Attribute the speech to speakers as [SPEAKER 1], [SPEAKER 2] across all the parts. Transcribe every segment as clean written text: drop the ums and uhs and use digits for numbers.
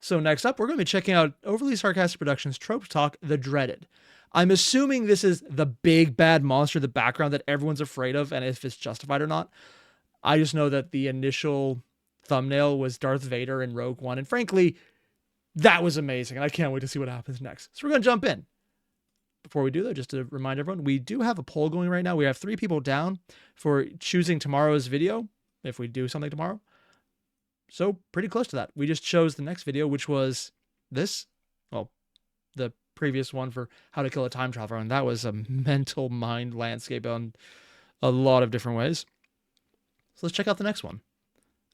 [SPEAKER 1] So next up, we're going to be checking out Overly Sarcastic Productions' Trope Talk, The Dreaded. I'm assuming this is the big bad monster in the background that everyone's afraid of, and if it's justified or not. I just know that the initial thumbnail was Darth Vader in Rogue One, and frankly, that was amazing, and I can't wait to see what happens next. So we're going to jump in. Before we do, though, just to remind everyone, we do have a poll going right now. We have 3 people down for choosing tomorrow's video, if we do something tomorrow. So pretty close to that. We just chose the next video, which was this. Well, the previous one for how to kill a time traveler, and that was a mental mind landscape on a lot of different ways. So let's check out the next one.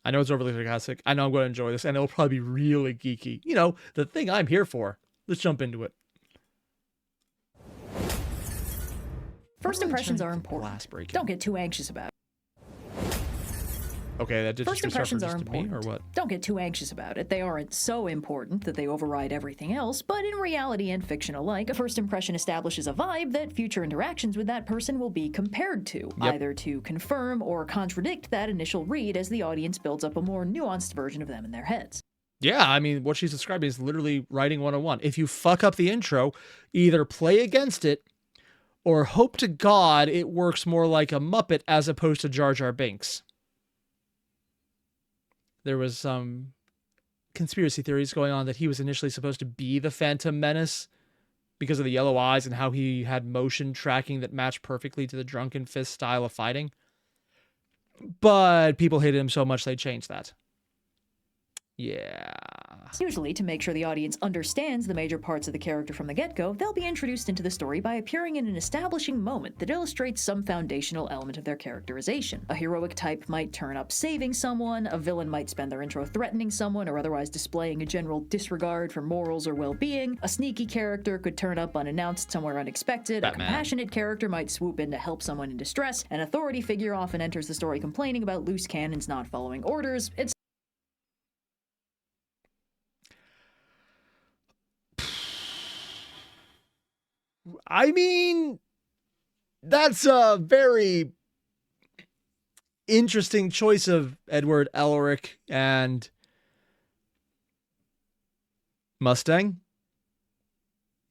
[SPEAKER 1] I know it's overly sarcastic. I know I'm going to enjoy this, and it'll probably be really geeky. You know, the thing I'm here for. Let's jump into it.
[SPEAKER 2] First impressions are important. Don't get too anxious about it.
[SPEAKER 1] Okay, that did
[SPEAKER 2] First impressions are
[SPEAKER 1] to me,
[SPEAKER 2] important.
[SPEAKER 1] or what?
[SPEAKER 2] Don't get too anxious about it. They aren't so important that they override everything else, but in reality and fiction alike, a first impression establishes a vibe that future interactions with that person will be compared to, either to confirm or contradict that initial read as the audience builds up a more nuanced version of them in their heads.
[SPEAKER 1] Yeah, I mean, what she's describing is literally writing 101. If you fuck up the intro, either play against it or hope to God it works more like a Muppet as opposed to Jar Jar Binks. There was some conspiracy theories going on that he was initially supposed to be the Phantom Menace because of the yellow eyes and how he had motion tracking that matched perfectly to the Drunken Fist style of fighting. But people hated him so much they changed that. Yeah.
[SPEAKER 2] Usually, to make sure the audience understands the major parts of the character from the get-go, they'll be introduced into the story by appearing in an establishing moment that illustrates some foundational element of their characterization. A heroic type might turn up saving someone, a villain might spend their intro threatening someone or otherwise displaying a general disregard for morals or well-being, a sneaky character could turn up unannounced somewhere unexpected,
[SPEAKER 1] Batman.
[SPEAKER 2] A compassionate character might swoop in to help someone in distress, an authority figure often enters the story complaining about loose cannons not following orders, etc.
[SPEAKER 1] I mean, that's a very interesting choice of Edward Elric and Mustang.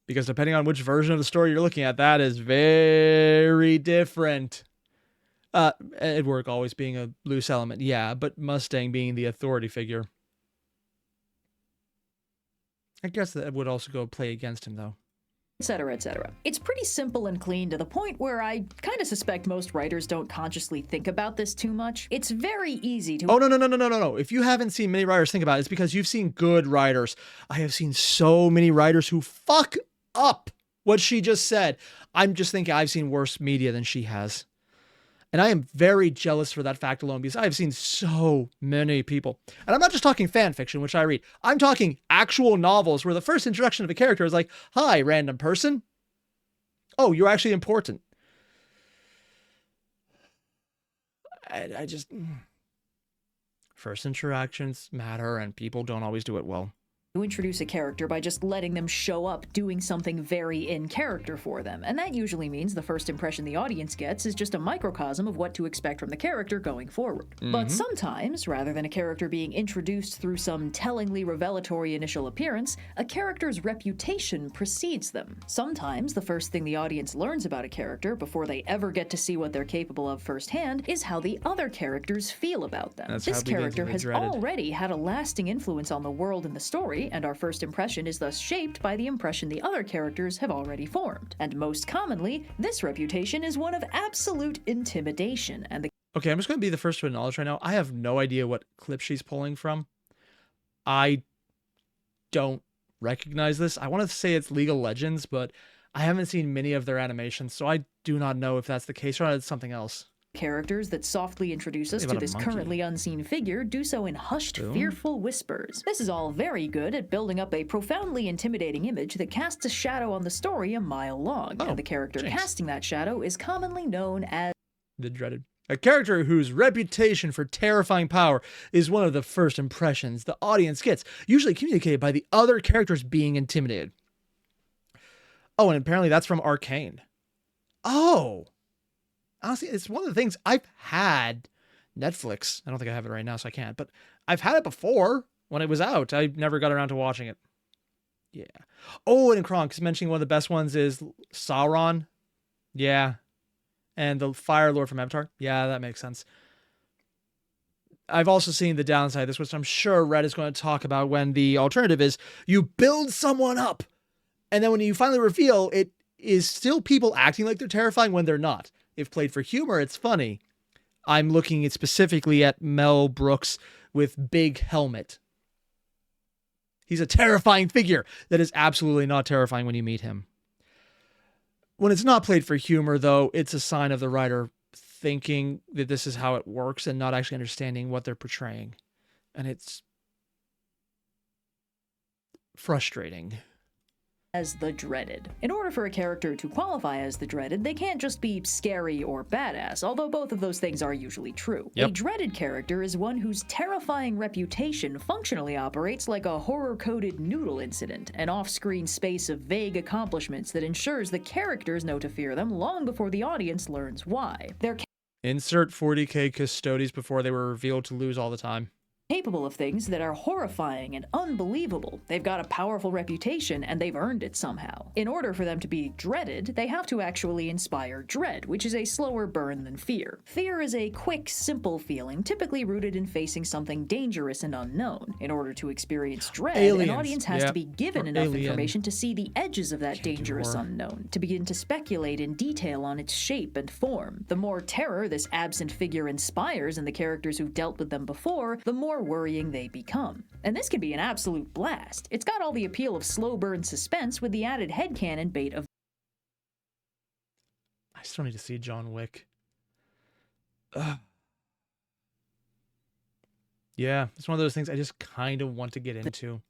[SPEAKER 1] Because depending on which version of the story you're looking at, that is very different. Edward always being a loose element, yeah, but Mustang being the authority figure. I guess that would also go play against him, though.
[SPEAKER 2] Etc., etc. It's pretty simple and clean to the point where I kind of suspect most writers don't consciously think about this too much. It's very easy to—
[SPEAKER 1] Oh, no. If you haven't seen many writers think about it, it's because you've seen good writers. I have seen so many writers who fuck up what she just said. I'm just thinking I've seen worse media than she has. And I am very jealous for that fact alone because I have seen so many people. And I'm not just talking fan fiction, which I read. I'm talking actual novels where the first introduction of a character is like, hi, random person. Oh, you're actually important. I just... First interactions matter and people don't always do it well.
[SPEAKER 2] introduce a character by just letting them show up doing something very in character for them, and that usually means the first impression the audience gets is just a microcosm of what to expect from the character going forward. But sometimes, rather than a character being introduced through some tellingly revelatory initial appearance, a character's reputation precedes them. Sometimes the first thing the audience learns about a character before they ever get to see what they're capable of firsthand is how the other characters feel about them. This character has already had a lasting influence on the world and the story, and our first impression is thus shaped by the impression the other characters have already formed. And most commonly, this reputation is one of absolute intimidation, and the—
[SPEAKER 1] Okay, I'm just going to be the first to acknowledge right now, I have no idea what clip she's pulling from. I don't recognize this. I want to say it's League of Legends, but I haven't seen many of their animations, so I do not know if that's the case or it's something else.
[SPEAKER 2] Characters that softly introduce us to this currently unseen figure do so in hushed, fearful whispers. This is all very good at building up a profoundly intimidating image that casts a shadow on the story a mile long, and the character casting that shadow is commonly known as
[SPEAKER 1] the dreaded. A character whose reputation for terrifying power is one of the first impressions the audience gets, usually communicated by the other characters being intimidated. Oh, and apparently that's from Arcane. Oh! Honestly, it's one of the things I've had Netflix. I don't think I have it right now, so I can't, but I've had it before. when it was out. I never got around to watching it. Yeah. Oh, and Kronk mentioning one of the best ones is Sauron. Yeah. And the Fire Lord from Avatar. Yeah, that makes sense. I've also seen the downside of this, which I'm sure Red is going to talk about, when the alternative is you build someone up, and then when you finally reveal, it is still people acting like they're terrifying when they're not. If played for humor, it's funny. I'm looking at specifically at Mel Brooks with Big Helmet. He's a terrifying figure that is absolutely not terrifying when you meet him. When it's not played for humor, though, it's a sign of the writer thinking that this is how it works and not actually understanding what they're portraying. And it's frustrating.
[SPEAKER 2] As the dreaded. In order for a character to qualify as the dreaded, they can't just be scary or badass, although both of those things are usually true.
[SPEAKER 1] Yep.
[SPEAKER 2] A dreaded character is one whose terrifying reputation functionally operates like a horror-coded noodle incident, an off-screen space of vague accomplishments that ensures the characters know to fear them long before the audience learns why. They're
[SPEAKER 1] Insert 40k custodies before they were revealed to lose all the time.
[SPEAKER 2] capable of things that are horrifying and unbelievable. They've got a powerful reputation, and they've earned it somehow. In order for them to be dreaded, they have to actually inspire dread, which is a slower burn than fear. Fear is a quick, simple feeling, typically rooted in facing something dangerous and unknown. In order to experience dread,
[SPEAKER 1] Aliens.
[SPEAKER 2] an audience has to be given
[SPEAKER 1] Or
[SPEAKER 2] enough
[SPEAKER 1] alien.
[SPEAKER 2] information to see the edges of that
[SPEAKER 1] Can't do
[SPEAKER 2] dangerous
[SPEAKER 1] more.
[SPEAKER 2] unknown, to begin to speculate in detail on its shape and form. The more terror this absent figure inspires in the characters who've dealt with them before, the more worrying they become. And this can be an absolute blast. It's got all the appeal of slow burn suspense with the added headcanon bait of
[SPEAKER 1] I still need to see John Wick. Ugh. Yeah, it's one of those things I just kind of want to get into.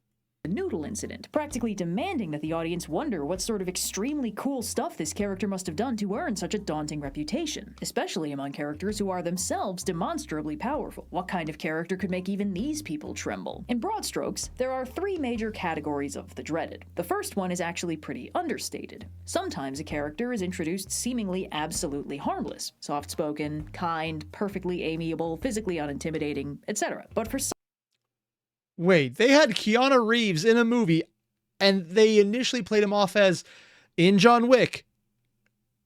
[SPEAKER 2] the noodle incident, practically demanding that the audience wonder what sort of extremely cool stuff this character must have done to earn such a daunting reputation, especially among characters who are themselves demonstrably powerful. What kind of character could make even these people tremble? In broad strokes, there are three major categories of the dreaded. The first one is actually pretty understated. Sometimes a character is introduced seemingly absolutely harmless, soft-spoken, kind, perfectly amiable, physically unintimidating, etc. But for
[SPEAKER 1] Wait, they had Keanu Reeves in a movie, and they initially played him off as, in John Wick,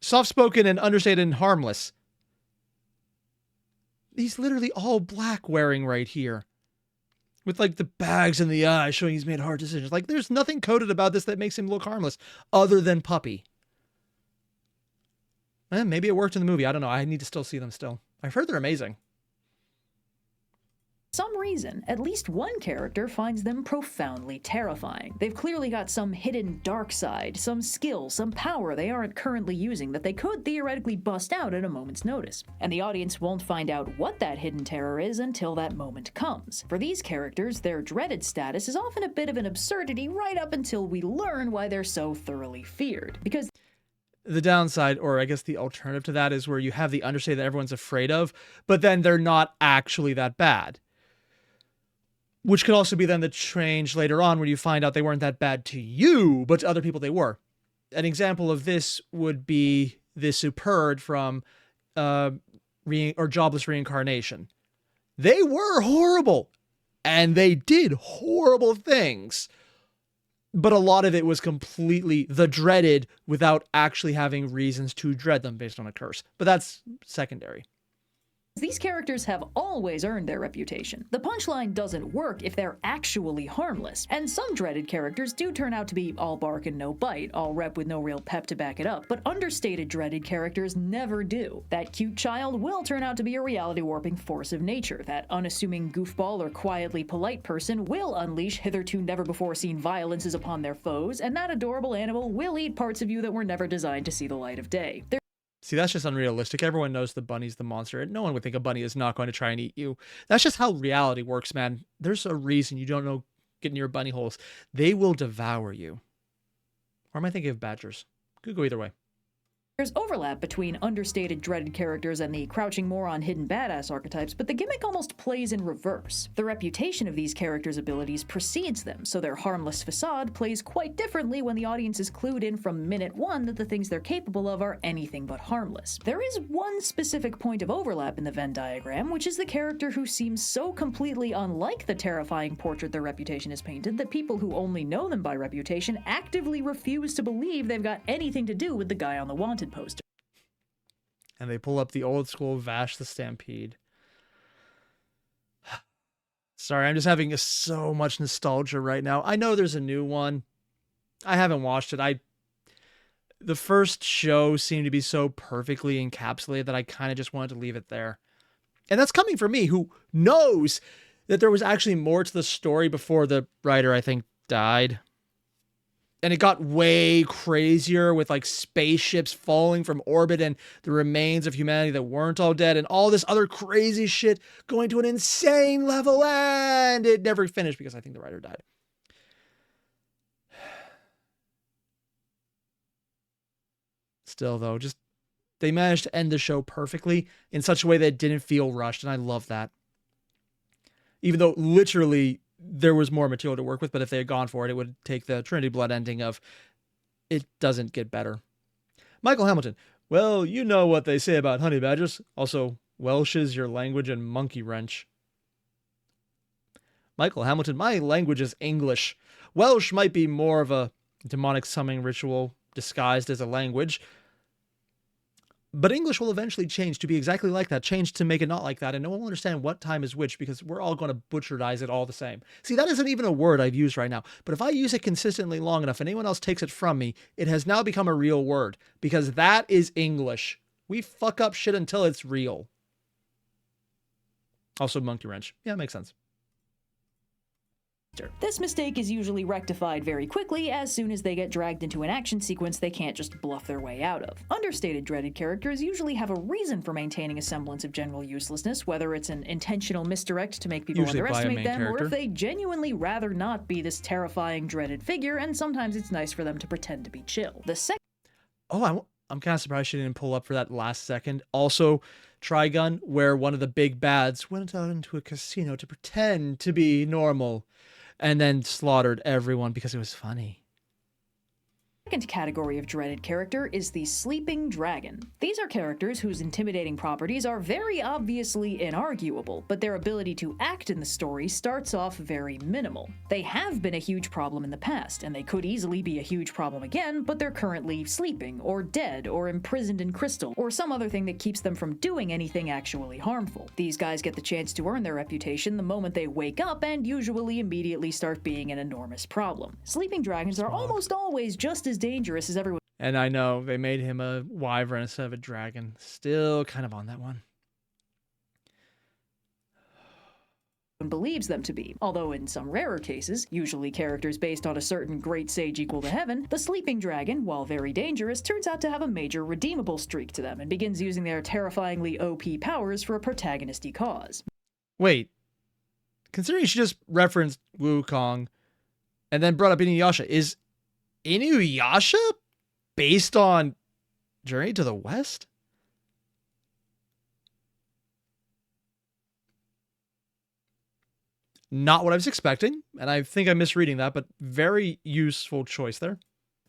[SPEAKER 1] soft-spoken and understated and harmless. He's literally all black wearing right here. With, like, the bags in the eyes showing he's made hard decisions. Like, there's nothing coded about this that makes him look harmless, other than Puppy. Maybe it worked in the movie. I don't know. I need to still see them still. I've heard they're amazing.
[SPEAKER 2] some reason, at least one character finds them profoundly terrifying. They've clearly got some hidden dark side, some skill, some power they aren't currently using that they could theoretically bust out at a moment's notice. And the audience won't find out what that hidden terror is until that moment comes. For these characters, their dreaded status is often a bit of an absurdity right up until we learn why they're so thoroughly feared. Because
[SPEAKER 1] the downside, or I guess the alternative to that, is where you have the understated that everyone's afraid of, but then they're not actually that bad. Which could also be then the change later on where you find out they weren't that bad to you, but to other people they were. An example of this would be the Superd from Jobless Reincarnation. They were horrible, and they did horrible things. But a lot of it was completely the dreaded without actually having reasons to dread them based on a curse. But that's secondary.
[SPEAKER 2] these characters have always earned their reputation. The punchline doesn't work if they're actually harmless, and some dreaded characters do turn out to be all bark and no bite, all rep with no real pep to back it up, but understated dreaded characters never do. That cute child will turn out to be a reality-warping force of nature. That unassuming goofball or quietly polite person will unleash hitherto never-before-seen violences upon their foes, and that adorable animal will eat parts of you that were never designed to see the light of day.
[SPEAKER 1] See, that's just unrealistic. Everyone knows the bunny's the monster. No one would think a bunny is not going to try and eat you. That's just how reality works, man. There's a reason you don't know get near bunny holes. They will devour you. Or am I thinking of badgers? Could go either way.
[SPEAKER 2] There's overlap between understated, dreaded characters and the crouching moron, hidden badass archetypes, but the gimmick almost plays in reverse. The reputation of these characters' abilities precedes them, so their harmless facade plays quite differently when the audience is clued in from minute one that the things they're capable of are anything but harmless. There is one specific point of overlap in the Venn diagram, which is the character who seems so completely unlike the terrifying portrait their reputation has painted that people who only know them by reputation actively refuse to believe they've got anything to do with the guy on the wanted poster.
[SPEAKER 1] And they pull up the old school Vash the Stampede. Sorry, I'm just having so much nostalgia right now. I know there's a new one. I haven't watched it. The first show seemed to be so perfectly encapsulated that I kind of just wanted to leave it there. And that's coming from me, who knows that there was actually more to the story before the writer, I think, died. And it got way crazier with like spaceships falling from orbit and the remains of humanity that weren't all dead and all this other crazy shit going to an insane level, and it never finished because I think the writer died. Still though, just they managed to end the show perfectly in such a way that it didn't feel rushed, and I love that. Even though literally there was more material to work with, but if they had gone for it, it would take the Trinity Blood ending of it doesn't get better. Michael Hamilton, well, you know what they say about honey badgers. Also, Welsh is your language and monkey wrench. Michael Hamilton, my language is English. Welsh might be more of a demonic summoning ritual disguised as a language, but English will eventually change to be exactly like that, change to make it not like that, and no one will understand what time is which because we're all going to butcherize it all the same. See, that isn't even a word I've used right now, but if I use it consistently long enough and anyone else takes it from me, it has now become a real word because that is English. We fuck up shit until it's real. Also, monkey wrench. Yeah, makes sense.
[SPEAKER 2] This mistake is usually rectified very quickly as soon as they get dragged into an action sequence they can't just bluff their way out of. Understated dreaded characters usually have a reason for maintaining a semblance of general uselessness, whether it's an intentional misdirect to make people
[SPEAKER 1] Usually
[SPEAKER 2] underestimate them,
[SPEAKER 1] character.
[SPEAKER 2] or if they genuinely rather not be this terrifying dreaded figure, and sometimes it's nice for them to pretend to be chill. The second
[SPEAKER 1] I'm kind of surprised she didn't pull up for that last second. Also, Trigun, where one of the big bads went out into a casino to pretend to be normal and then slaughtered everyone because it was funny.
[SPEAKER 2] second category of dreaded character is the sleeping dragon. These are characters whose intimidating properties are very obviously inarguable, but their ability to act in the story starts off very minimal. They have been a huge problem in the past, and they could easily be a huge problem again, but they're currently sleeping, or dead, or imprisoned in crystal, or some other thing that keeps them from doing anything actually harmful. These guys get the chance to earn their reputation the moment they wake up and usually immediately start being an enormous problem. Sleeping dragons are almost always just as dangerous as everyone
[SPEAKER 1] And I know they made him a wyvern instead of a dragon. Still kind of on that one.
[SPEAKER 2] believes them to be. Although in some rarer cases, usually characters based on a certain great sage equal to heaven, the sleeping dragon, while very dangerous, turns out to have a major redeemable streak to them and begins using their terrifyingly OP powers for a protagonisty cause.
[SPEAKER 1] Wait. Considering she just referenced Wukong and then brought up Inuyasha, is Inuyasha based on Journey to the West? Not what I was expecting, and I think I'm misreading that, but very useful choice there.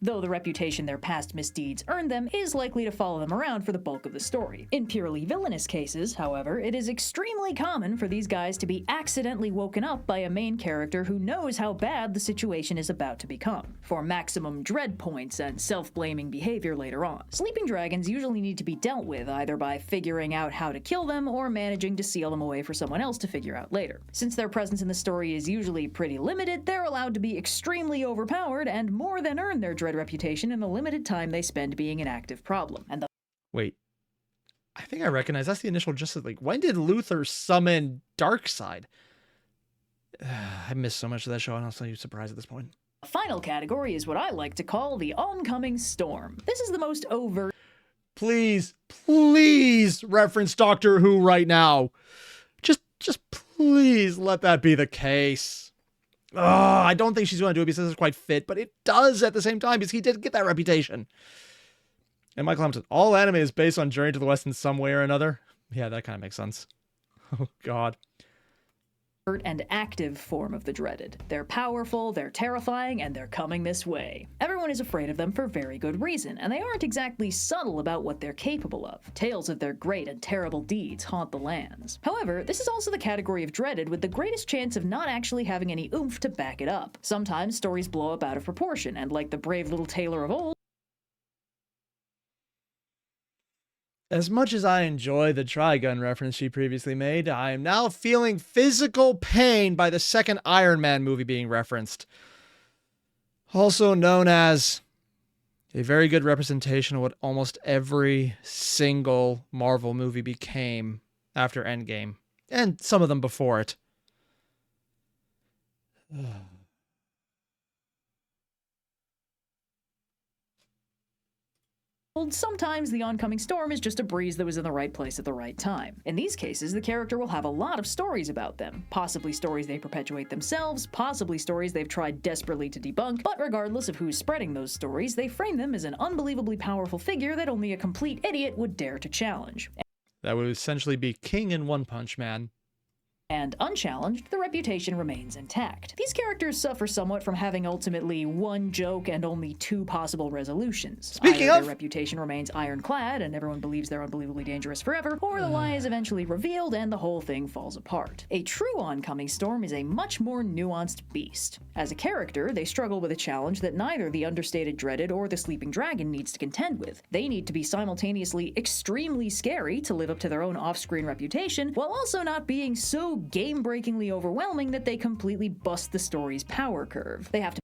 [SPEAKER 2] Though the reputation their past misdeeds earned them is likely to follow them around for the bulk of the story. In purely villainous cases, however, it is extremely common for these guys to be accidentally woken up by a main character who knows how bad the situation is about to become, for maximum dread points and self-blaming behavior later on. Sleeping dragons usually need to be dealt with either by figuring out how to kill them or managing to seal them away for someone else to figure out later. Since their presence in the story is usually pretty limited, they're allowed to be extremely overpowered and more than earn their dread reputation in the limited time they spend being an active problem. And
[SPEAKER 1] Wait, I think I recognize that's the initial Justice League. When did Luthor summon Darkseid? I missed so much of that show. I'm honestly surprised at this point.
[SPEAKER 2] the final category is what I like to call the oncoming storm. This is the most overt.
[SPEAKER 1] Please reference Doctor Who right now. Just please let that be the case. I don't think she's going to do it because it's quite fit, but it does at the same time because he did get that reputation. And Michael Hamilton, all anime is based on Journey to the West in some way or another. Yeah, that kind of makes sense. Oh, God.
[SPEAKER 2] And active form of the dreaded. They're powerful, they're terrifying, and they're coming this way. Everyone is afraid of them for very good reason, and they aren't exactly subtle about what they're capable of. Tales of their great and terrible deeds haunt the lands. However, this is also the category of dreaded with the greatest chance of not actually having any oomph to back it up. Sometimes stories blow up out of proportion, and like the brave little tailor of old,
[SPEAKER 1] as much as I enjoy the Trigun reference she previously made, I am now feeling physical pain by the second Iron Man movie being referenced. Also known as a very good representation of what almost every single Marvel movie became after Endgame, and some of them before it.
[SPEAKER 2] sometimes the oncoming storm is just a breeze that was in the right place at the right time. In these cases, the character will have a lot of stories about them, possibly stories they perpetuate themselves, possibly stories they've tried desperately to debunk, but regardless of who's spreading those stories, they frame them as an unbelievably powerful figure that only a complete idiot would dare to challenge.
[SPEAKER 1] That would essentially be King in One Punch Man.
[SPEAKER 2] And unchallenged, the reputation remains intact. These characters suffer somewhat from having ultimately one joke and only two possible resolutions.
[SPEAKER 1] Speaking
[SPEAKER 2] Either
[SPEAKER 1] of,
[SPEAKER 2] their reputation remains ironclad and everyone believes they're unbelievably dangerous forever, or the lie is eventually revealed and the whole thing falls apart. A true oncoming storm is a much more nuanced beast. As a character, they struggle with a challenge that neither the understated dreaded or the sleeping dragon needs to contend with. They need to be simultaneously extremely scary to live up to their own off-screen reputation, while also not being so game-breakingly overwhelming that they completely bust the story's power curve. They have to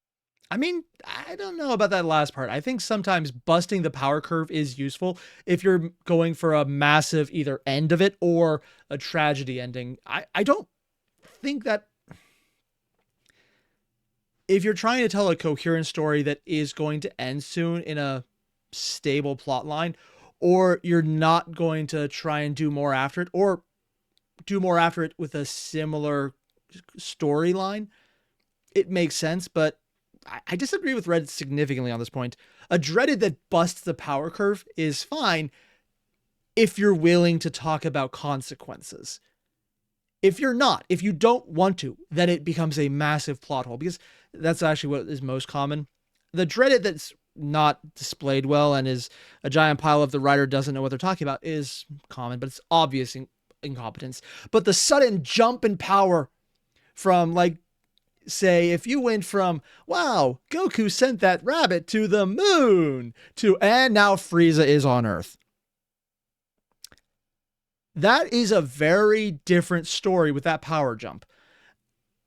[SPEAKER 1] I mean, I don't know about that last part. I think sometimes busting the power curve is useful if you're going for a massive either end of it or a tragedy ending. I don't think that if you're trying to tell a coherent story that is going to end soon in a stable plot line, or you're not going to try and do more after it, or do more after it with a similar storyline, it makes sense. But I disagree with Reddit significantly on this point. A dreaded that busts the power curve is fine if you're willing to talk about consequences. If you're not, if you don't want to, then it becomes a massive plot hole, because that's actually what is most common. The dreaded that's not displayed well and is a giant pile of the writer doesn't know what they're talking about is common, but it's obvious incompetence. But the sudden jump in power from, like, say, if you went from, wow, Goku sent that rabbit to the moon, to, and now Frieza is on Earth. That is a very different story with that power jump.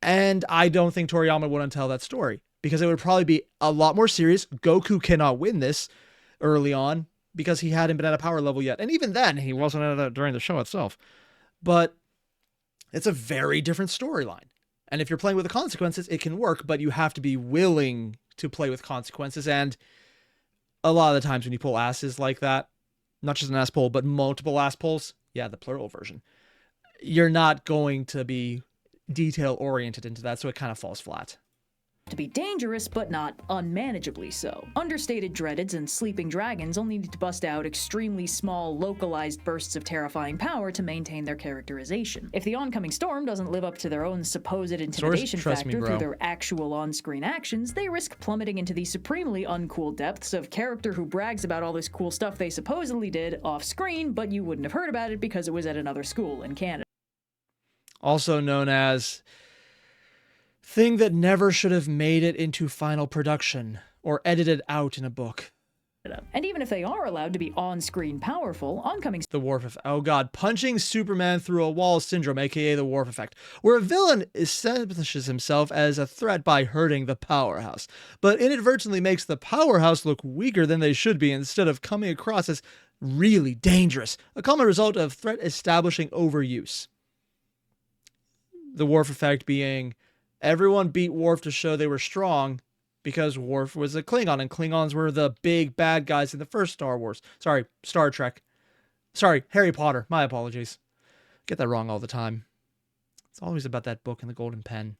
[SPEAKER 1] And I don't think Toriyama would tell that story, because it would probably be a lot more serious. Goku cannot win this early on because he hadn't been at a power level yet. And even then, he wasn't at it during the show itself. But it's a very different storyline. And if you're playing with the consequences, it can work, but you have to be willing to play with consequences. And a lot of the times when you pull asses like that, not just an ass pull, but multiple ass pulls, yeah, the plural version, you're not going to be detail oriented into that, so it kind of falls flat.
[SPEAKER 2] To be dangerous, but not unmanageably so. Understated dreadeds and sleeping dragons only need to bust out extremely small, localized bursts of terrifying power to maintain their characterization. If the oncoming storm doesn't live up to their own supposed intimidation factor through their actual on-screen actions, they risk plummeting into the supremely uncool depths of character who brags about all this cool stuff they supposedly did off-screen, but you wouldn't have heard about it because it was at another school in Canada.
[SPEAKER 1] Also known as thing that never should have made it into final production or edited out in a book.
[SPEAKER 2] And even if they are allowed to be on-screen powerful, oncoming
[SPEAKER 1] the Worf effect. Oh god, punching Superman through a wall syndrome, aka the Worf effect, where a villain establishes himself as a threat by hurting the powerhouse, but inadvertently makes the powerhouse look weaker than they should be instead of coming across as really dangerous, a common result of threat establishing overuse. The Worf effect being everyone beat Worf to show they were strong because Worf was a Klingon, and Klingons were the big bad guys in the first Star Wars. Sorry, Star Trek. Sorry, Harry Potter. My apologies. Get that wrong all the time. It's always about that book and the golden pen.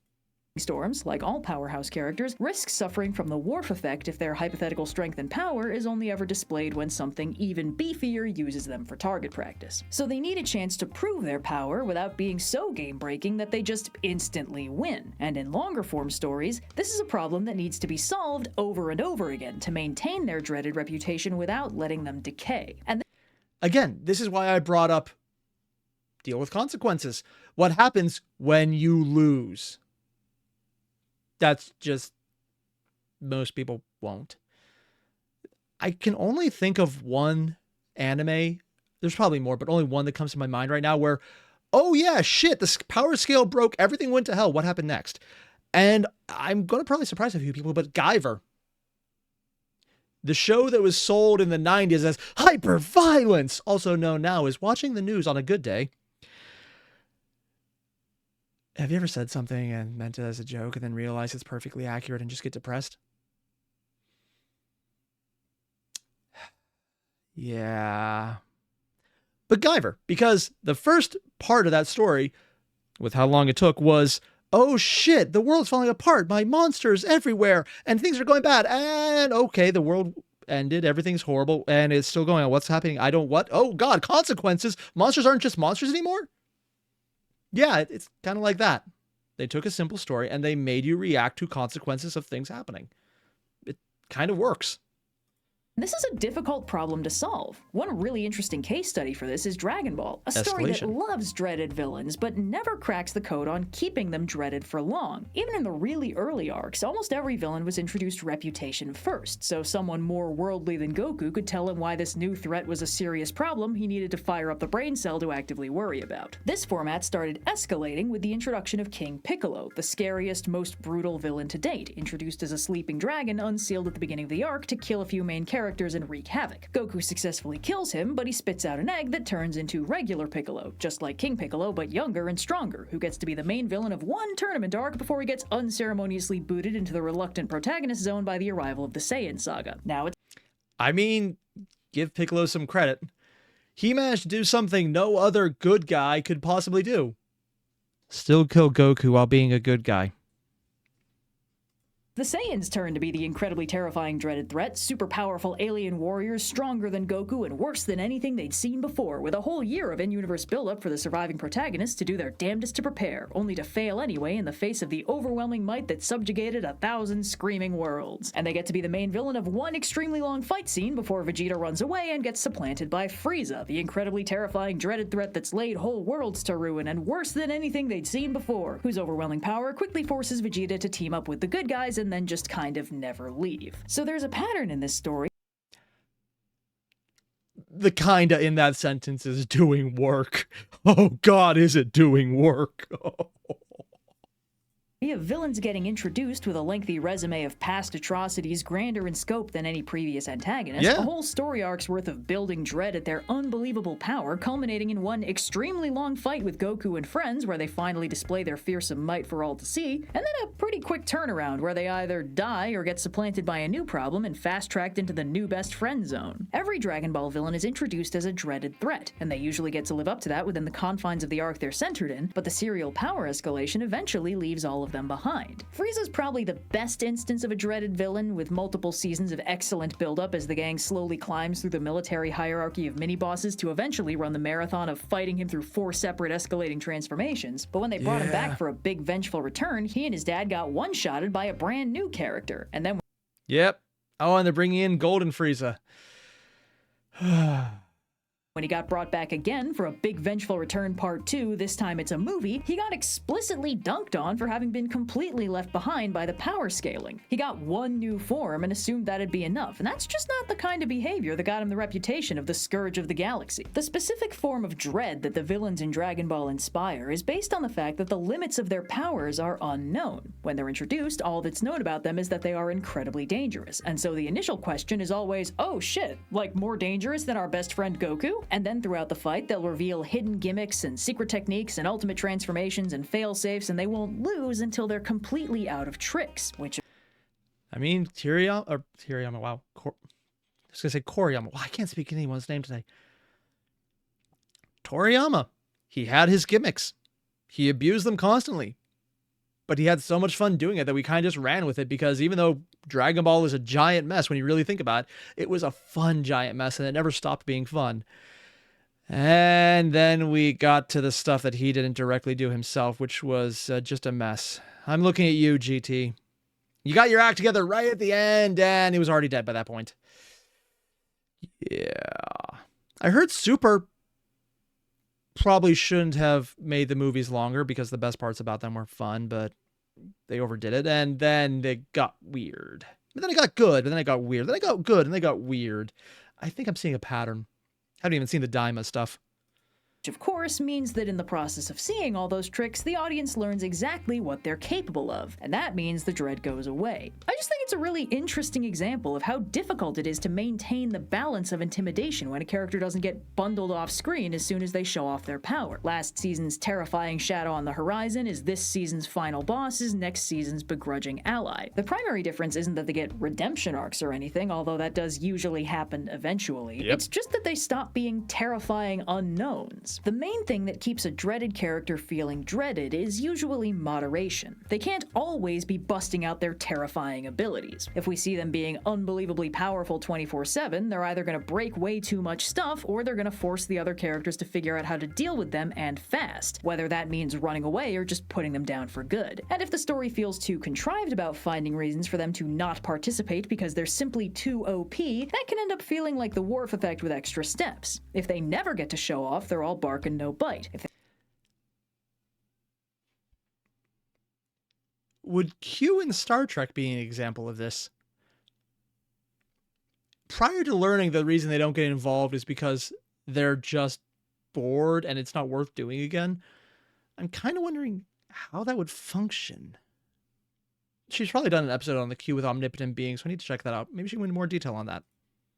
[SPEAKER 2] Storms, like all powerhouse characters, risk suffering from the Worf effect if their hypothetical strength and power is only ever displayed when something even beefier uses them for target practice. So they need a chance to prove their power without being so game-breaking that they just instantly win. And in longer form stories, this is a problem that needs to be solved over and over again to maintain their dreaded reputation without letting them decay. And
[SPEAKER 1] again, this is why I brought up deal with consequences. What happens when you lose? That's just, most people won't. I can only think of one anime. There's probably more, but only one that comes to my mind right now where, oh yeah, shit, the power scale broke. Everything went to hell. What happened next? And I'm going to probably surprise a few people, but Guyver. The show that was sold in the 90s as hyper-violence, also known now as watching the news on a good day. Have you ever said something and meant it as a joke and then realize it's perfectly accurate and just get depressed? Yeah. But Guyver, because the first part of that story, with how long it took, was, oh shit, the world's falling apart, my monsters everywhere, and things are going bad, and okay, the world ended, everything's horrible, and it's still going on. What's happening? What? Oh god, consequences. Monsters aren't just monsters anymore? Yeah, it's kind of like that. They took a simple story and they made you react to consequences of things happening. It kind of works.
[SPEAKER 2] this is a difficult problem to solve. One really interesting case study for this is Dragon Ball, a story that loves dreaded villains, but never cracks the code on keeping them dreaded for long. Even in the really early arcs, almost every villain was introduced reputation first, so someone more worldly than Goku could tell him why this new threat was a serious problem he needed to fire up the brain cell to actively worry about. This format started escalating with the introduction of King Piccolo, the scariest, most brutal villain to date, introduced as a sleeping dragon unsealed at the beginning of the arc to kill a few main characters and wreak havoc. Goku successfully kills him, but he spits out an egg that turns into regular Piccolo, just like King Piccolo, but younger and stronger, who gets to be the main villain of one tournament arc before he gets unceremoniously booted into the reluctant protagonist zone by the arrival of the Saiyan saga. Now it's...
[SPEAKER 1] I mean, give Piccolo some credit. He managed to do something no other good guy could possibly do. Still kill Goku while being a good guy.
[SPEAKER 2] The Saiyans turn to be the incredibly terrifying dreaded threat, super powerful alien warriors stronger than Goku and worse than anything they'd seen before, with a whole year of in-universe build-up for the surviving protagonists to do their damnedest to prepare, only to fail anyway in the face of the overwhelming might that subjugated 1,000 screaming worlds. And they get to be the main villain of one extremely long fight scene before Vegeta runs away and gets supplanted by Frieza, the incredibly terrifying dreaded threat that's laid whole worlds to ruin and worse than anything they'd seen before, whose overwhelming power quickly forces Vegeta to team up with the good guys and then just kind of never leave. So there's a pattern in this story.
[SPEAKER 1] The kinda in that sentence is doing work. Oh god, is it doing work?
[SPEAKER 2] We have villains getting introduced with a lengthy resume of past atrocities grander in scope than any previous antagonist.
[SPEAKER 1] Yeah.
[SPEAKER 2] A whole story arc's worth of building dread at their unbelievable power, culminating in one extremely long fight with Goku and friends where they finally display their fearsome might for all to see, and then a pretty quick turnaround where they either die or get supplanted by a new problem and fast-tracked into the new best friend zone. Every Dragon Ball villain is introduced as a dreaded threat, and they usually get to live up to that within the confines of the arc they're centered in, but the serial power escalation eventually leaves all of them behind. Frieza's probably the best instance of a dreaded villain, with multiple seasons of excellent build-up as the gang slowly climbs through the military hierarchy of mini-bosses to eventually run the marathon of fighting him through 4 separate escalating transformations. But when they brought him back for a big vengeful return, he and his dad got one-shotted by a brand new character, and then...
[SPEAKER 1] Yep. Oh, and they're bringing in Golden Frieza.
[SPEAKER 2] When he got brought back again for a big vengeful return part 2, this time it's a movie, he got explicitly dunked on for having been completely left behind by the power scaling. He got one new form and assumed that'd be enough, and that's just not the kind of behavior that got him the reputation of the Scourge of the Galaxy. The specific form of dread that the villains in Dragon Ball inspire is based on the fact that the limits of their powers are unknown. When they're introduced, all that's known about them is that they are incredibly dangerous, and so the initial question is always, oh shit, like more dangerous than our best friend Goku? And then throughout the fight, they'll reveal hidden gimmicks and secret techniques and ultimate transformations and fail-safes, and they won't lose until they're completely out of tricks, which...
[SPEAKER 1] I mean, Toriyama, wow. I was going to say Koriyama. Wow, I can't speak anyone's name today. Toriyama. He had his gimmicks. He abused them constantly. but he had so much fun doing it that we kind of just ran with it, because even though Dragon Ball is a giant mess when you really think about it, it was a fun giant mess and it never stopped being fun. And then we got to the stuff that he didn't directly do himself, which was just a mess. I'm looking at you, GT. You got your act together right at the end, and he was already dead by that point. Yeah. I heard Super probably shouldn't have made the movies longer because the best parts about them were fun, but they overdid it, and then they got weird. But then it got good, but then it got weird. Then it got good, and they got weird. I think I'm seeing a pattern. I haven't even seen the Daima stuff.
[SPEAKER 2] Which of course means that in the process of seeing all those tricks, the audience learns exactly what they're capable of, and that means the dread goes away. I just think it's a really interesting example of how difficult it is to maintain the balance of intimidation when a character doesn't get bundled off screen as soon as they show off their power. Last season's terrifying shadow on the horizon is this season's final boss is next season's begrudging ally. The primary difference isn't that they get redemption arcs or anything, although that does usually happen eventually. It's just that they stop being terrifying unknowns. The main thing that keeps a dreaded character feeling dreaded is usually moderation. They can't always be busting out their terrifying abilities. If we see them being unbelievably powerful 24/7, they're either going to break way too much stuff, or they're going to force the other characters to figure out how to deal with them, and fast, whether that means running away or just putting them down for good. And if the story feels too contrived about finding reasons for them to not participate because they're simply too OP, that can end up feeling like the Worf effect with extra steps. If they never get to show off, they're all bark and no bite.
[SPEAKER 1] Would Q in Star Trek be an example of this? Prior to learning the reason they don't get involved is because they're just bored and it's not worth doing again, I'm kind of wondering how that would function. She's probably done an episode on the Q with omnipotent beings, so I need to check that out. Maybe she can go into more detail on that.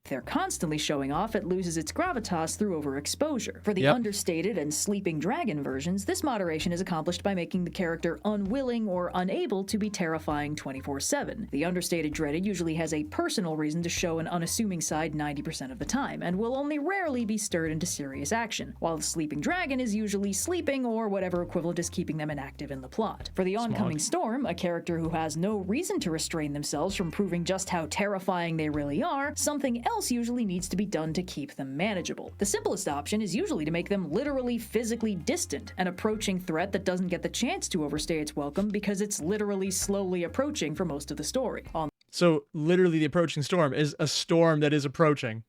[SPEAKER 2] If they're constantly showing off, it loses its gravitas through overexposure. For the understated and sleeping dragon versions, this moderation is accomplished by making the character unwilling or unable to be terrifying 24/7. The understated dreaded usually has a personal reason to show an unassuming side 90% of the time, and will only rarely be stirred into serious action, while the sleeping dragon is usually sleeping or whatever equivalent is keeping them inactive in the plot. For the oncoming storm, a character who has no reason to restrain themselves from proving just how terrifying they really are, something else usually needs to be done to keep them manageable. The simplest option is usually to make them literally physically distant, an approaching threat that doesn't get the chance to overstay its welcome because it's literally slowly approaching for most of the story.
[SPEAKER 1] So literally the approaching storm is a storm that is approaching.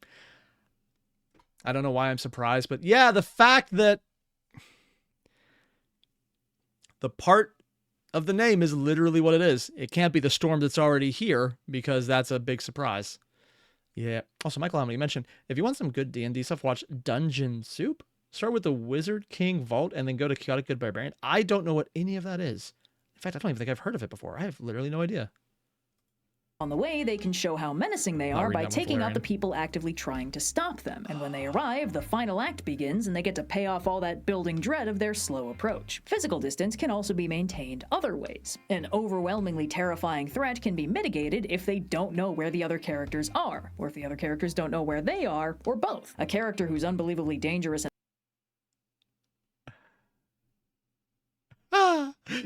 [SPEAKER 1] I don't know why I'm surprised, but yeah, the fact that the part of the name is literally what it is. It can't be the storm that's already here, because that's a big surprise. Yeah. Also, Michael Hamley mentioned, if you want some good D&D stuff, watch Dungeon Soup. Start with the Wizard King Vault and then go to Chaotic Good Barbarian. I don't know what any of that is. In fact, I don't even think I've heard of it before. I have literally no idea.
[SPEAKER 2] On the way, they can show how menacing they are by taking out the people actively trying to stop them. And when they arrive, the final act begins and they get to pay off all that building dread of their slow approach. Physical distance can also be maintained other ways. An overwhelmingly terrifying threat can be mitigated if they don't know where the other characters are, or if the other characters don't know where they are, or both. A character who's unbelievably dangerous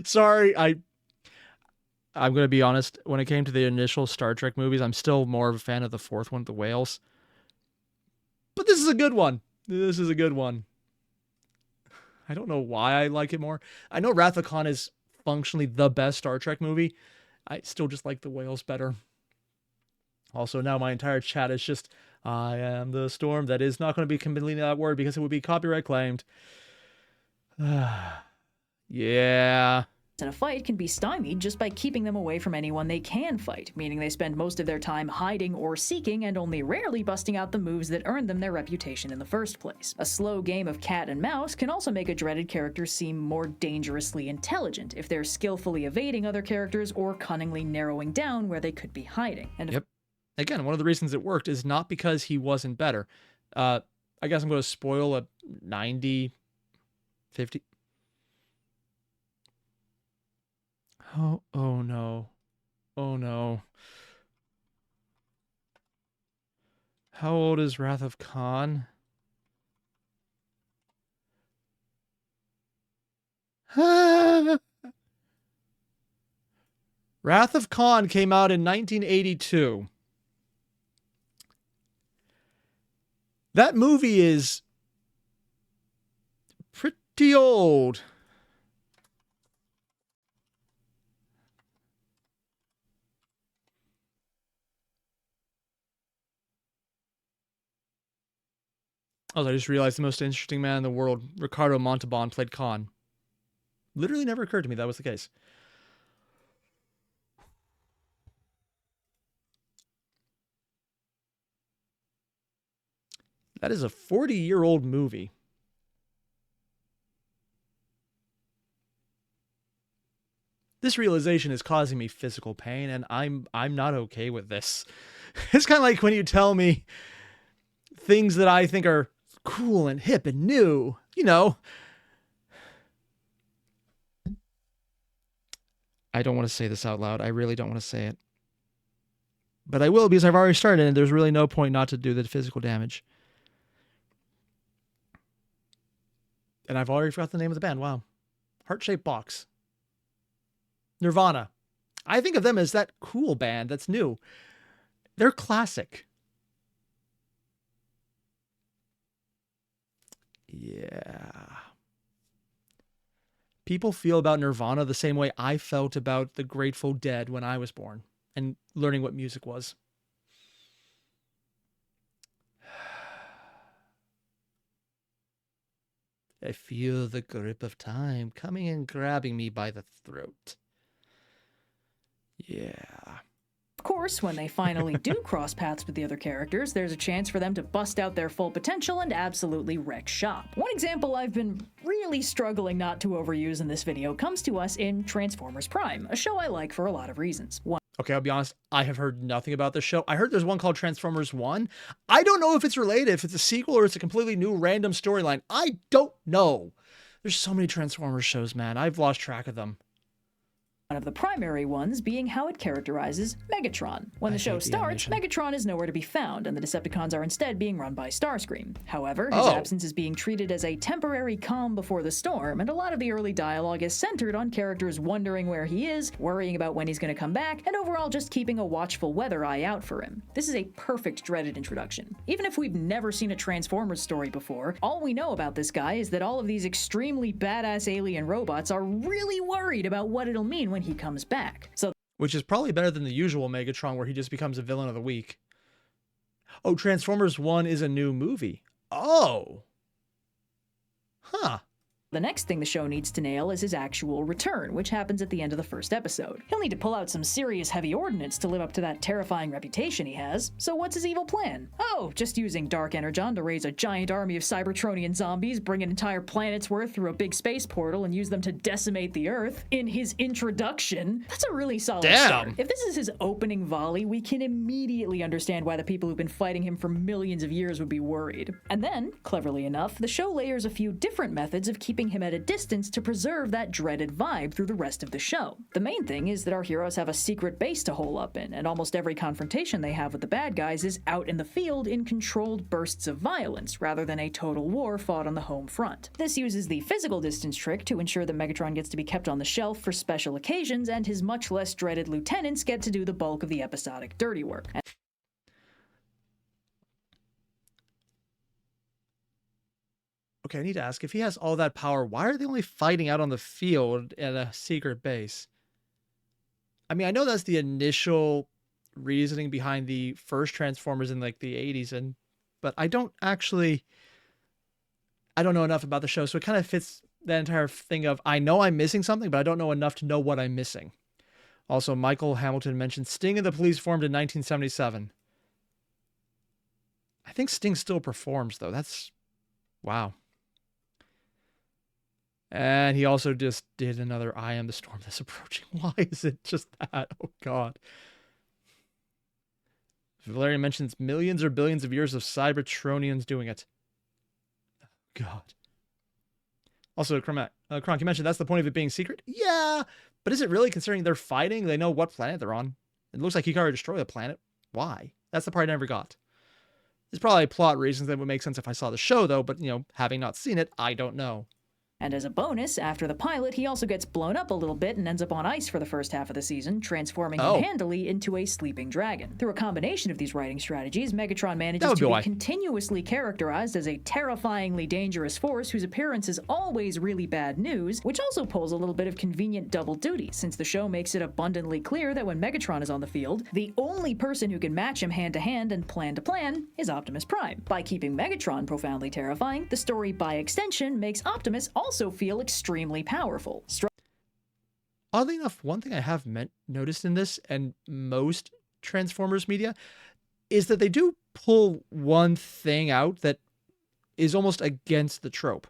[SPEAKER 1] Sorry, I'm going to be honest. When it came to the initial Star Trek movies, I'm still more of a fan of the fourth one, the whales. But this is a good one. This is a good one. I don't know why I like it more. I know Wrath of Khan is functionally the best Star Trek movie. I still just like the whales better. Also, now my entire chat is just, I am the storm. That is not going to be completely that word because it would be copyright claimed. Yeah.
[SPEAKER 2] in a fight can be stymied just by keeping them away from anyone they can fight, meaning they spend most of their time hiding or seeking and only rarely busting out the moves that earned them their reputation in the first place. A slow game of cat and mouse can also make a dreaded character seem more dangerously intelligent if they're skillfully evading other characters or cunningly narrowing down where they could be hiding. And
[SPEAKER 1] yep. Again, one of the reasons it worked is not because he wasn't better. I guess I'm going to spoil a 90, 50. Oh no. Oh no. How old is Wrath of Khan? Wrath of Khan came out in 1982. That movie is pretty old. Oh, I just realized the most interesting man in the world, Ricardo Montalban, played Khan. Literally never occurred to me that was the case. That is a 40-year-old movie. This realization is causing me physical pain, and I'm not okay with this. It's kind of like when you tell me things that I think are cool and hip and new, you know. I don't want to say this out loud. I really don't want to say it. But I will because I've already started, and there's really no point not to do the physical damage. And I've already forgot the name of the band. Wow. Heart-Shaped Box. Nirvana. I think of them as that cool band that's new. They're classic. Yeah. People feel about Nirvana the same way I felt about the Grateful Dead when I was born and learning what music was. I feel the grip of time coming and grabbing me by the throat. Yeah.
[SPEAKER 2] Of course, when they finally do cross paths with the other characters, there's a chance for them to bust out their full potential and absolutely wreck shop. One example I've been really struggling not to overuse in this video comes to us in Transformers Prime, a show I like for a lot of reasons.
[SPEAKER 1] Okay, I'll be honest, I have heard nothing about this show. I heard there's one called Transformers 1. I don't know if it's related, if it's a sequel or it's a completely new random storyline. I don't know. There's so many Transformers shows, man. I've lost track of them.
[SPEAKER 2] One of the primary ones being how it characterizes Megatron. When the show starts, Megatron is nowhere to be found, and the Decepticons are instead being run by Starscream. However, his absence is being treated as a temporary calm before the storm, and a lot of the early dialogue is centered on characters wondering where he is, worrying about when he's going to come back, and overall just keeping a watchful weather eye out for him. This is a perfect Dreaded introduction. Even if we've never seen a Transformers story before, all we know about this guy is that all of these extremely badass alien robots are really worried about what it'll mean when he comes back.
[SPEAKER 1] Which is probably better than the usual Megatron where he just becomes a villain of the week. Oh, Transformers 1 is a new movie. Oh. Huh.
[SPEAKER 2] The next thing the show needs to nail is his actual return, which happens at the end of the first episode. He'll need to pull out some serious heavy ordnance to live up to that terrifying reputation he has. So what's his evil plan? Oh, just using Dark Energon to raise a giant army of Cybertronian zombies, bring an entire planet's worth through a big space portal, and use them to decimate the Earth. In his introduction, that's a really solid start. If this is his opening volley, we can immediately understand why the people who've been fighting him for millions of years would be worried. And then, cleverly enough, the show layers a few different methods of keeping him at a distance to preserve that dreaded vibe through the rest of the show. The main thing is that our heroes have a secret base to hole up in, and almost every confrontation they have with the bad guys is out in the field in controlled bursts of violence, rather than a total war fought on the home front. This uses the physical distance trick to ensure that Megatron gets to be kept on the shelf for special occasions, and his much less dreaded lieutenants get to do the bulk of the episodic dirty work.
[SPEAKER 1] Okay, I need to ask, if he has all that power, why are they only fighting out on the field at a secret base? I mean, I know that's the initial reasoning behind the first Transformers in like the 80s, but I don't know enough about the show, so it kind of fits that entire thing of, I know I'm missing something, but I don't know enough to know what I'm missing. Also, Michael Hamilton mentioned Sting and the Police formed in 1977. I think Sting still performs, though. That's... wow. And he also just did another I Am the Storm That's Approaching. Why is it just that? Oh, God. Valerian mentions millions or billions of years of Cybertronians doing it. God. Also, Kronk, you mentioned that's the point of it being secret? Yeah, but is it really, considering they're fighting? They know what planet they're on. It looks like he can already destroy the planet. Why? That's the part I never got. There's probably plot reasons that would make sense if I saw the show, though, but, you know, having not seen it, I don't know.
[SPEAKER 2] And as a bonus, after the pilot, he also gets blown up a little bit and ends up on ice for the first half of the season, transforming him handily into a sleeping dragon. Through a combination of these writing strategies, Megatron manages to be continuously characterized as a terrifyingly dangerous force whose appearance is always really bad news, which also pulls a little bit of convenient double duty, since the show makes it abundantly clear that when Megatron is on the field, the only person who can match him hand-to-hand and plan-to-plan is Optimus Prime. By keeping Megatron profoundly terrifying, the story by extension makes Optimus also feel extremely powerful.
[SPEAKER 1] Oddly enough, one thing I have noticed in this and most Transformers media is that they do pull one thing out that is almost against the trope.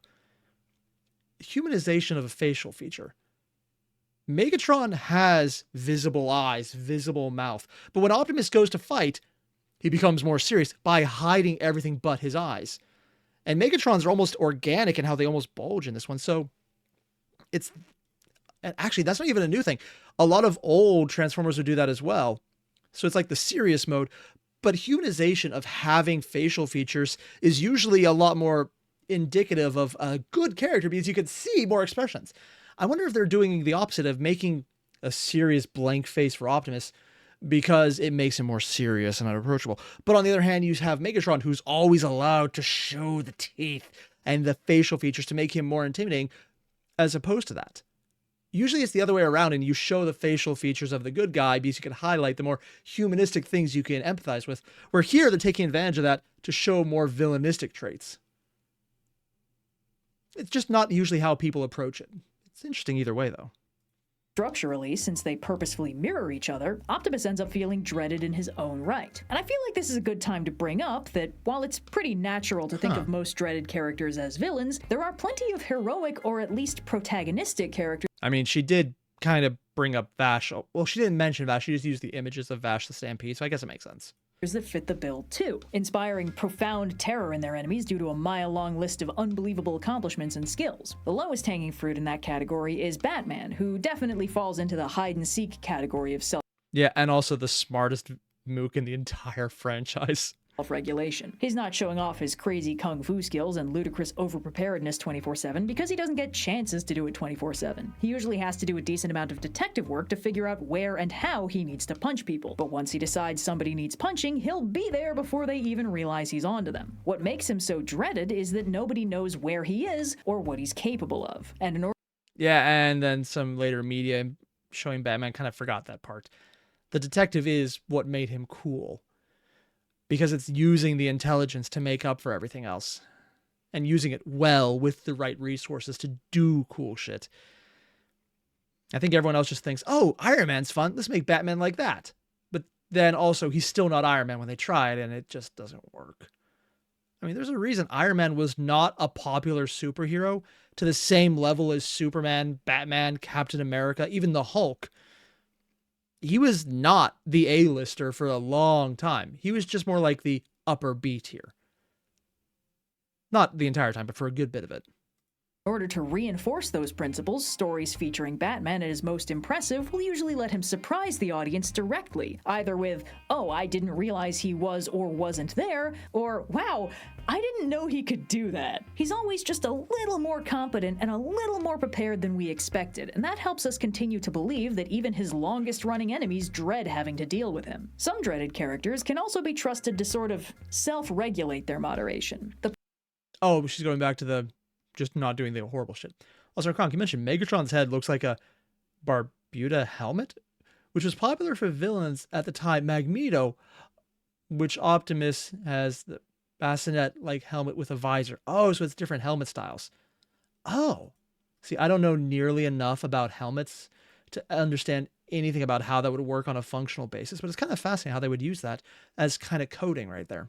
[SPEAKER 1] Humanization of a facial feature. Megatron has visible eyes, visible mouth, but when Optimus goes to fight, he becomes more serious by hiding everything but his eyes. And Megatrons are almost organic in how they almost bulge in this one. So it's actually, that's not even a new thing. A lot of old Transformers would do that as well. So it's like the serious mode, but humanization of having facial features is usually a lot more indicative of a good character because you can see more expressions. I wonder if they're doing the opposite of making a serious blank face for Optimus because it makes him more serious and unapproachable. But on the other hand, you have Megatron, who's always allowed to show the teeth and the facial features to make him more intimidating, as opposed to that. Usually it's the other way around, and you show the facial features of the good guy because you can highlight the more humanistic things you can empathize with. Where here, they're taking advantage of that to show more villainistic traits. It's just not usually how people approach it. It's interesting either way, though.
[SPEAKER 2] Structurally, since they purposefully mirror each other, Optimus ends up feeling dreaded in his own right. And I feel like this is a good time to bring up that while it's pretty natural to think of most dreaded characters as villains, there are plenty of heroic or at least protagonistic characters.
[SPEAKER 1] I mean, she did kind of bring up Vash. Well, she didn't mention Vash. She just used the images of Vash the Stampede, so I guess it makes sense.
[SPEAKER 2] That fit the bill too, inspiring profound terror in their enemies due to a mile-long list of unbelievable accomplishments and skills. The lowest hanging fruit in that category is Batman, who definitely falls into the hide-and-seek category of
[SPEAKER 1] Yeah, and also the smartest mook in the entire franchise.
[SPEAKER 2] Self-regulation. He's not showing off his crazy kung fu skills and ludicrous over-preparedness 24/7 because he doesn't get chances to do it 24/7. He usually has to do a decent amount of detective work to figure out where and how he needs to punch people. But once he decides somebody needs punching, he'll be there before they even realize he's onto them. What makes him so dreaded is that nobody knows where he is or what he's capable of. And in order
[SPEAKER 1] and then some later media showing Batman kind of forgot that part. The detective is what made him cool. Because it's using the intelligence to make up for everything else. And using it well with the right resources to do cool shit. I think everyone else just thinks, oh, Iron Man's fun. Let's make Batman like that. But then also, he's still not Iron Man when they try it, and it just doesn't work. I mean, there's a reason Iron Man was not a popular superhero to the same level as Superman, Batman, Captain America, even the Hulk. He was not the A-lister for a long time. He was just more like the upper B tier. Not the entire time, but for a good bit of it.
[SPEAKER 2] In order to reinforce those principles, stories featuring Batman at his most impressive will usually let him surprise the audience directly, either with, oh, I didn't realize he was or wasn't there, or, wow, I didn't know he could do that. He's always just a little more competent and a little more prepared than we expected, and that helps us continue to believe that even his longest-running enemies dread having to deal with him. Some dreaded characters can also be trusted to sort of self-regulate their moderation.
[SPEAKER 1] Oh, she's going back to the just not doing the horrible shit. Also, Kronk, you mentioned Megatron's head looks like a Barbuda helmet, which was popular for villains at the time. Magneto, which Optimus has the bassinet-like helmet with a visor. Oh, so it's different helmet styles. Oh. See, I don't know nearly enough about helmets to understand anything about how that would work on a functional basis, but it's kind of fascinating how they would use that as kind of coding right there.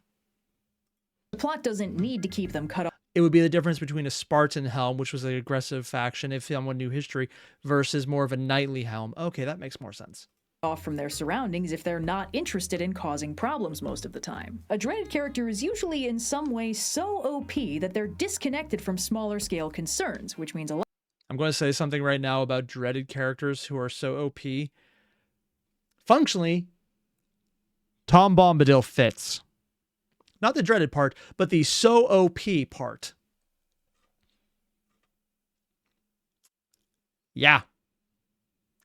[SPEAKER 2] The plot doesn't need to keep them cut off.
[SPEAKER 1] It would be the difference between a Spartan helm, which was an aggressive faction, if someone knew history, versus more of a knightly helm. Okay, that makes more sense.
[SPEAKER 2] Off from their surroundings if they're not interested in causing problems most of the time. A dreaded character is usually in some way so OP that they're disconnected from smaller scale concerns, which means a lot.
[SPEAKER 1] I'm going to say something right now about dreaded characters who are so OP. Functionally, Tom Bombadil fits. Not the dreaded part, but the so OP part. Yeah.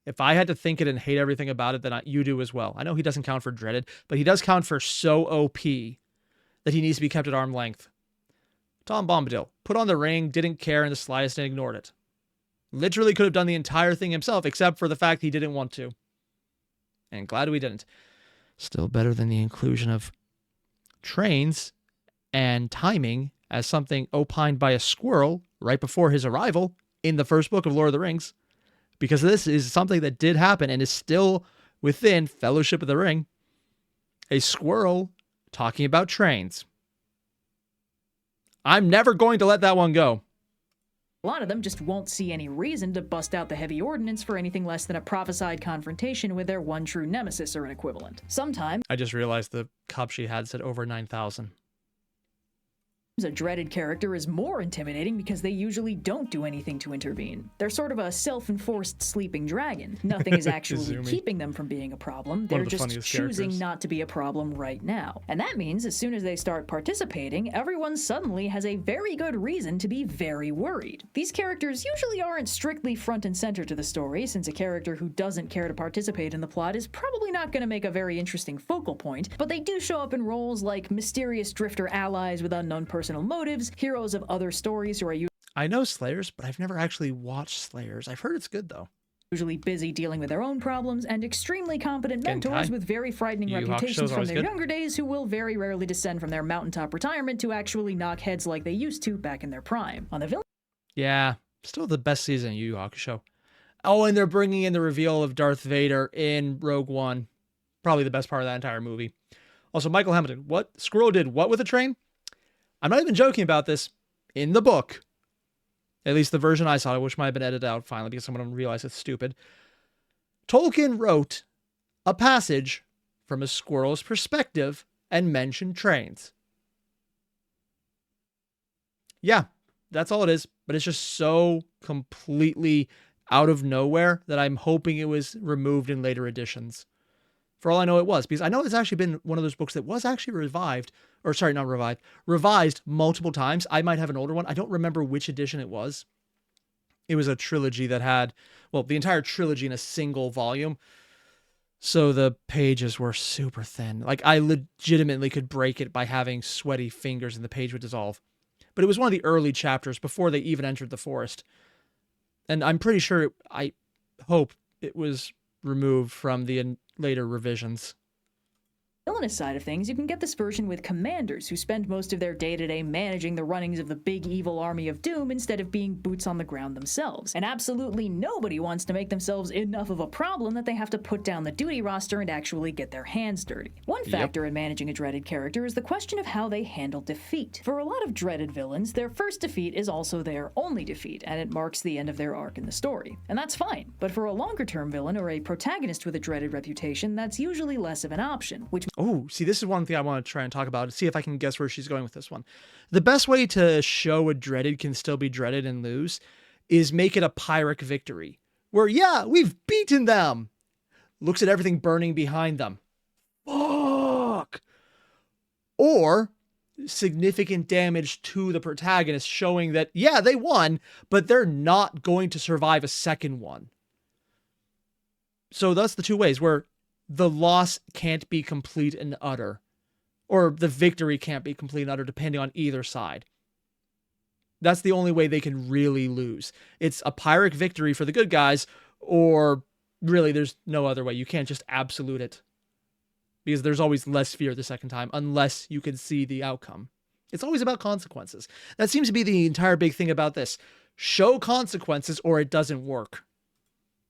[SPEAKER 1] If I had to think it and hate everything about it, then you do as well. I know he doesn't count for dreaded, but he does count for so OP that he needs to be kept at arm's length. Tom Bombadil put on the ring, didn't care in the slightest and ignored it. Literally could have done the entire thing himself, except for the fact he didn't want to. And glad we didn't. Still better than the inclusion of trains and timing as something opined by a squirrel right before his arrival in the first book of Lord of the Rings. Because this is something that did happen and is still within Fellowship of the Ring. A squirrel talking about trains. I'm never going to let that one go.
[SPEAKER 2] A lot of them just won't see any reason to bust out the heavy ordnance for anything less than a prophesied confrontation with their one true nemesis or an equivalent. Sometimes
[SPEAKER 1] I just realized the cup she had said over 9,000.
[SPEAKER 2] a dreaded character is more intimidating because they usually don't do anything to intervene. They're sort of a self-enforced sleeping dragon. Nothing is actually keeping them from being a problem. They're just choosing not to be a problem right now. And that means as soon as they start participating, everyone suddenly has a very good reason to be very worried. These characters usually aren't strictly front and center to the story, since a character who doesn't care to participate in the plot is probably not going to make a very interesting focal point, but they do show up in roles like mysterious drifter allies with unknown personal motives, heroes of other stories who are
[SPEAKER 1] I know Slayers, but I've never actually watched Slayers. I've heard it's good, though.
[SPEAKER 2] Usually busy dealing with their own problems, and extremely competent mentors with very frightening reputations from their younger days who will very rarely descend from their mountaintop retirement to actually knock heads like they used to back in their prime. On the villain...
[SPEAKER 1] Yeah, still the best season of Yu Yu Hakusho. Oh, and they're bringing in the reveal of Darth Vader in Rogue One. Probably the best part of that entire movie. Also, Michael Hamilton, what? Squirrel did what with a train? I'm not even joking about this. In the book, at least the version I saw, which might have been edited out finally because someone realized it's stupid, Tolkien wrote a passage from a squirrel's perspective and mentioned trains. Yeah, that's all it is. But it's just so completely out of nowhere that I'm hoping it was removed in later editions. For all I know, it was, because I know it's actually been one of those books that was actually revised multiple times. I might have an older one. I don't remember which edition it was. It was a trilogy that had, well, the entire trilogy in a single volume. So the pages were super thin. Like, I legitimately could break it by having sweaty fingers and the page would dissolve. But it was one of the early chapters before they even entered the forest. And I'm pretty sure, I hope it was removed from the later revisions.
[SPEAKER 2] Villainous side of things, you can get this version with commanders who spend most of their day-to-day managing the runnings of the big evil army of doom instead of being boots on the ground themselves. And absolutely nobody wants to make themselves enough of a problem that they have to put down the duty roster and actually get their hands dirty. One factor in managing a dreaded character is the question of how they handle defeat. For a lot of dreaded villains, their first defeat is also their only defeat, and it marks the end of their arc in the story. And that's fine. But for a longer-term villain or a protagonist with a dreaded reputation, that's usually less of an option, which...
[SPEAKER 1] Oh, see, this is one thing I want to try and talk about, see if I can guess where she's going with this one. The best way to show a dreaded can still be dreaded and lose is make it a Pyrrhic victory. Where, yeah, we've beaten them. Looks at everything burning behind them. Fuck. Or significant damage to the protagonist, showing that, yeah, they won, but they're not going to survive a second one. So that's the two ways where the loss can't be complete and utter, or the victory can't be complete and utter, depending on either side. That's the only way they can really lose. It's a Pyrrhic victory for the good guys, or really there's no other way. You can't just absolute it, because there's always less fear the second time, unless you can see the outcome. It's always about consequences. That seems to be the entire big thing about this. Show consequences or it doesn't work.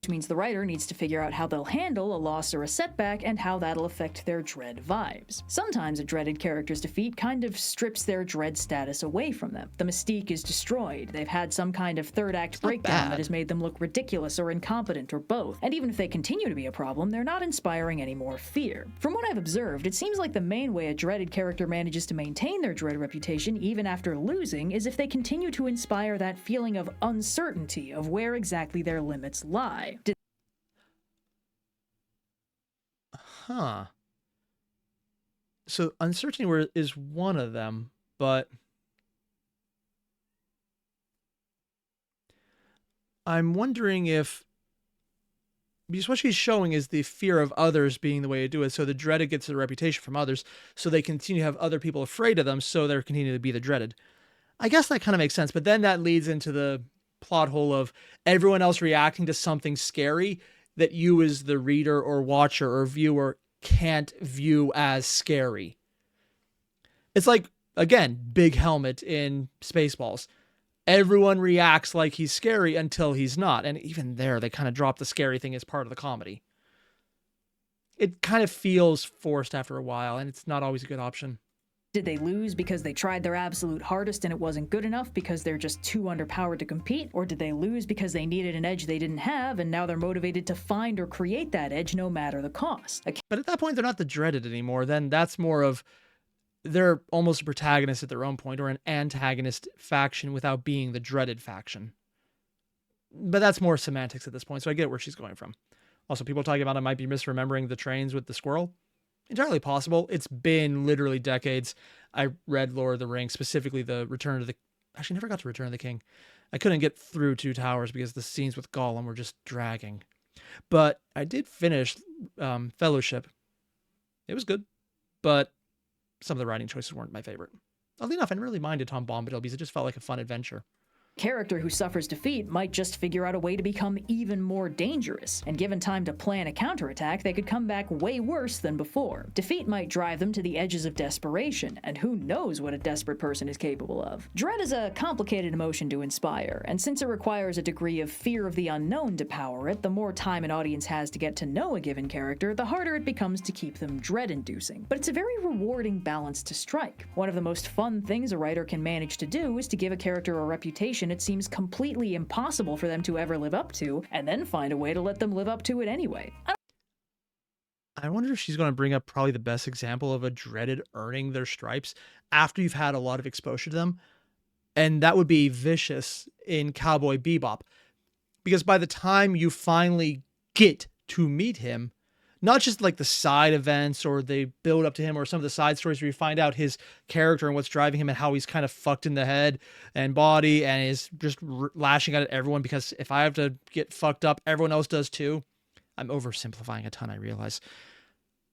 [SPEAKER 2] Which means the writer needs to figure out how they'll handle a loss or a setback and how that'll affect their dread vibes. Sometimes a dreaded character's defeat kind of strips their dread status away from them. The mystique is destroyed. They've had some kind of third act breakdown that has made them look ridiculous or incompetent or both. And even if they continue to be a problem, they're not inspiring any more fear. From what I've observed, it seems like the main way a dreaded character manages to maintain their dread reputation even after losing is if they continue to inspire that feeling of uncertainty of where exactly their limits lie.
[SPEAKER 1] Huh. So uncertainty is one of them, but I'm wondering if, because what she's showing is the fear of others being the way to do it. So the dreaded gets a reputation from others, so they continue to have other people afraid of them, so they're continuing to be the dreaded. I guess that kind of makes sense, but then that leads into the plot hole of everyone else reacting to something scary that you as the reader or watcher or viewer can't view as scary. It's like, again, Big Helmet in Spaceballs. Everyone reacts like he's scary until he's not. And even there, they kind of drop the scary thing as part of the comedy. It kind of feels forced after a while, and it's not always a good option.
[SPEAKER 2] Did they lose because they tried their absolute hardest and it wasn't good enough because they're just too underpowered to compete? Or did they lose because they needed an edge they didn't have and now they're motivated to find or create that edge no matter the cost?
[SPEAKER 1] But at that point, they're not the dreaded anymore. Then that's more of, they're almost a protagonist at their own point, or an antagonist faction without being the dreaded faction. But that's more semantics at this point, so I get where she's going from. Also, people talking about I might be misremembering the trains with the squirrel. Entirely possible. It's been literally decades. I read Lord of the Rings, specifically the Return of the... Actually, never got to Return of the King. I couldn't get through Two Towers because the scenes with Gollum were just dragging. But I did finish Fellowship. It was good, but some of the writing choices weren't my favorite. Oddly enough, I didn't really mind Tom Bombadil because it just felt like a fun adventure.
[SPEAKER 2] Character who suffers defeat might just figure out a way to become even more dangerous, and given time to plan a counterattack, they could come back way worse than before. Defeat might drive them to the edges of desperation, and who knows what a desperate person is capable of. Dread is a complicated emotion to inspire, and since it requires a degree of fear of the unknown to power it, the more time an audience has to get to know a given character, the harder it becomes to keep them dread-inducing. But it's a very rewarding balance to strike. One of the most fun things a writer can manage to do is to give a character a reputation it seems completely impossible for them to ever live up to, and then find a way to let them live up to it anyway.
[SPEAKER 1] I wonder if she's going to bring up probably the best example of a dreaded earning their stripes after you've had a lot of exposure to them. And that would be Vicious in Cowboy Bebop. Because by the time you finally get to meet him, not just like the side events or they build up to him or some of the side stories where you find out his character and what's driving him and how he's kind of fucked in the head and body and is just lashing out at everyone because if I have to get fucked up, everyone else does too. I'm oversimplifying a ton, I realize.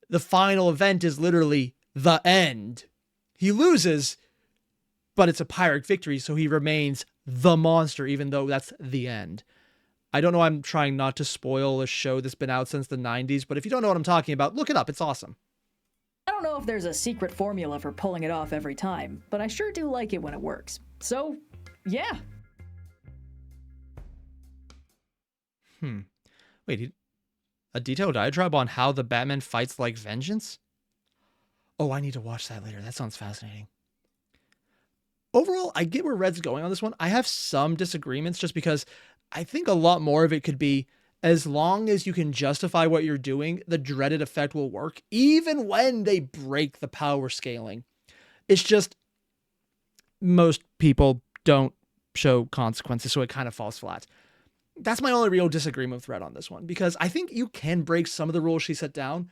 [SPEAKER 1] The final event is literally the end. He loses, but it's a Pyrrhic victory, so he remains the monster, even though that's the end. I don't know, I'm trying not to spoil a show that's been out since the 90s, but if you don't know what I'm talking about, look it up. It's awesome.
[SPEAKER 2] I don't know if there's a secret formula for pulling it off every time, but I sure do like it when it works. So, yeah.
[SPEAKER 1] Wait, a detailed diatribe on how the Batman fights like vengeance? Oh, I need to watch that later. That sounds fascinating. Overall, I get where Red's going on this one. I have some disagreements just because I think a lot more of it could be, as long as you can justify what you're doing, the dreaded effect will work, even when they break the power scaling. It's just, most people don't show consequences, so it kind of falls flat. That's my only real disagreement with Red on this one, because I think you can break some of the rules she set down,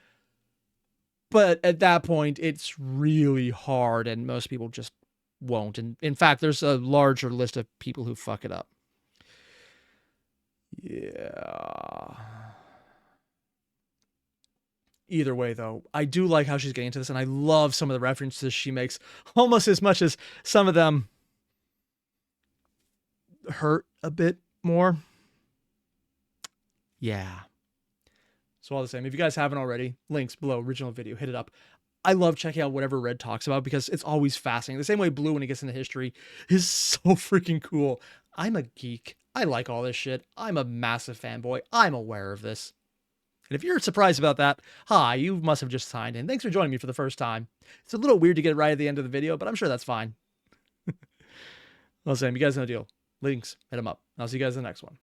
[SPEAKER 1] but at that point, it's really hard, and most people just won't. And in fact, there's a larger list of people who fuck it up. Yeah. Either way, though, I do like how she's getting into this, and I love some of the references she makes, almost as much as some of them hurt a bit more. Yeah. So all the same, if you guys haven't already, links below, original video, hit it up. I love checking out whatever Red talks about because it's always fascinating. The same way Blue, when he gets into history, is so freaking cool. I'm a geek. I like all this shit. I'm a massive fanboy. I'm aware of this. And if you're surprised about that, hi, you must have just signed in. Thanks for joining me for the first time. It's a little weird to get right at the end of the video, but I'm sure that's fine. Well, Sam, you guys know the deal. Links, hit them up. I'll see you guys in the next one.